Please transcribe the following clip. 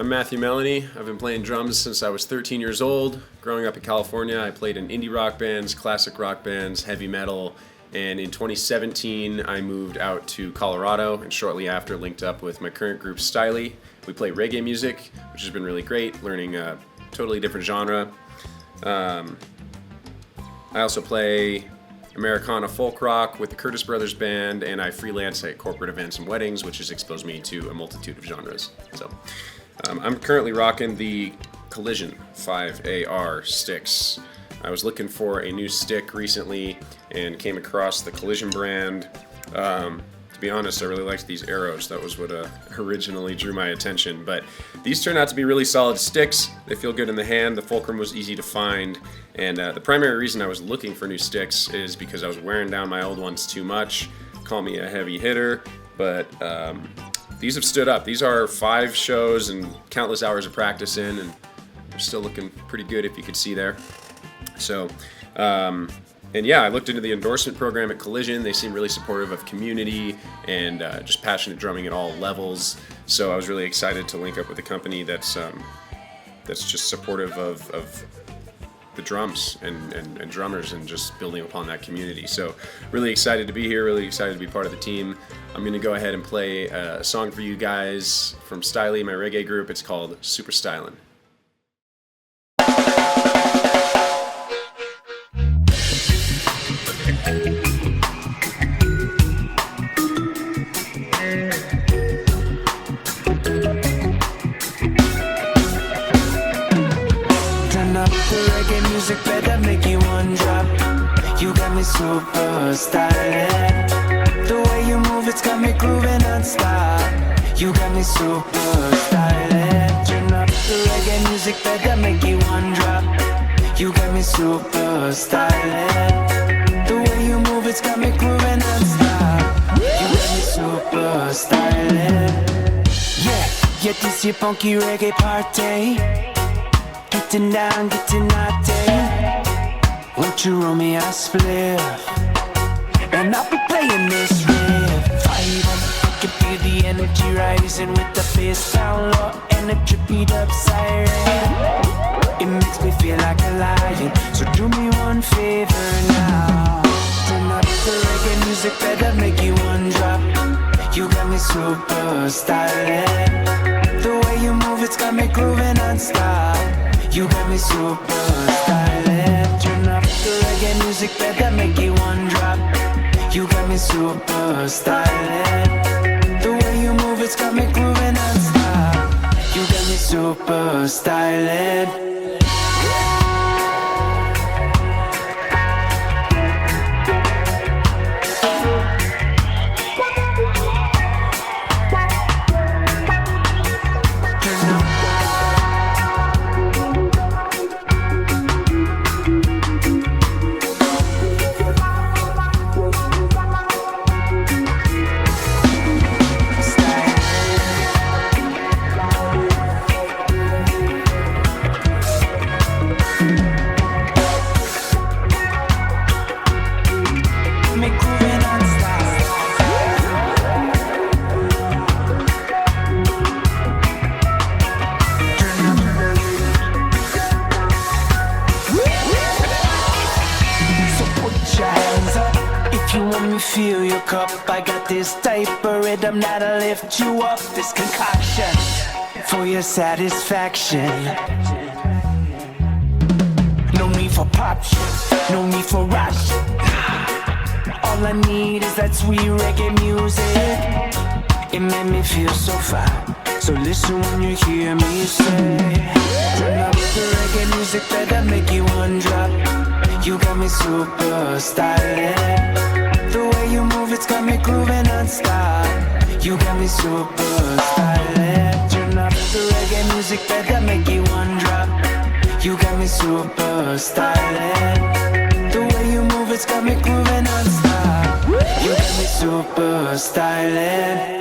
I'm Matthew Meloney. I've been playing drums since I was 13 years old. Growing up in California, I played in indie rock bands, classic rock bands, heavy metal, and in 2017 I moved out to Colorado and shortly after linked up with my current group Styley. We play reggae music, which has been really great, learning a totally different genre. I also play Americana folk rock with the Curtis Brothers Band, and I freelance at corporate events and weddings, which has exposed me to a multitude of genres. So I'm currently rocking the Collision 5AR sticks. I was looking for a new stick recently and came across the Collision brand. To be honest, I really liked these arrows. That was what originally drew my attention. But these turn out to be really solid sticks. They feel good in the hand. The fulcrum was easy to find. And the primary reason I was looking for new sticks is because I was wearing down my old ones too much. Call me a heavy hitter, but these have stood up. These are 5 shows and countless hours of practice in, and they're still looking pretty good if you could see there. So, and yeah, I looked into the endorsement program at Collision. They seem really supportive of community and just passionate drumming at all levels. So I was really excited to link up with a company that's just supportive of the drums and drummers and just building upon that community. So really excited to be here, really excited to be part of the team. I'm going to go ahead and play a song for you guys from Styley, my reggae group. It's called Super Stylin'. Music better make you one drop. You got me super styling. The way you move, it's got me grooving non-stop. You got me super styling. Turn up the reggae music better make you one drop. You got me super styling. The way you move, it's got me grooving non-stop. You got me super styling. Yeah, this your funky reggae party. Getting down, getting naughty. Won't you roll me a spliff? And I'll be playing this riff. Vibe, I can feel the energy rising with the bass down low and a trippy up siren. It makes me feel like a lion. So do me one favor now. Turn up the reggae music, better make you one drop. You got me super styling. The way you move, it's got me grooving non-stop. You got me super styling. Turn up the reggae music, better make it one drop. You got me super styling. The way you move, it's got me grooving non-stop. You got me super styling. Feel your cup, I got this type of rhythm that'll lift you up. This concoction for your satisfaction. No need for pop shit, no need for rock shit. All I need is that sweet reggae music. It made me feel so fine. So listen when you hear me say, turn up the reggae music, better make you one drop. You got me super styling. The way you move, it's got me grooving non-stop. You got me super styling. Turn up the reggae music, better make it one drop. You got me super styling. The way you move, it's got me grooving non-stop. You got me super styling.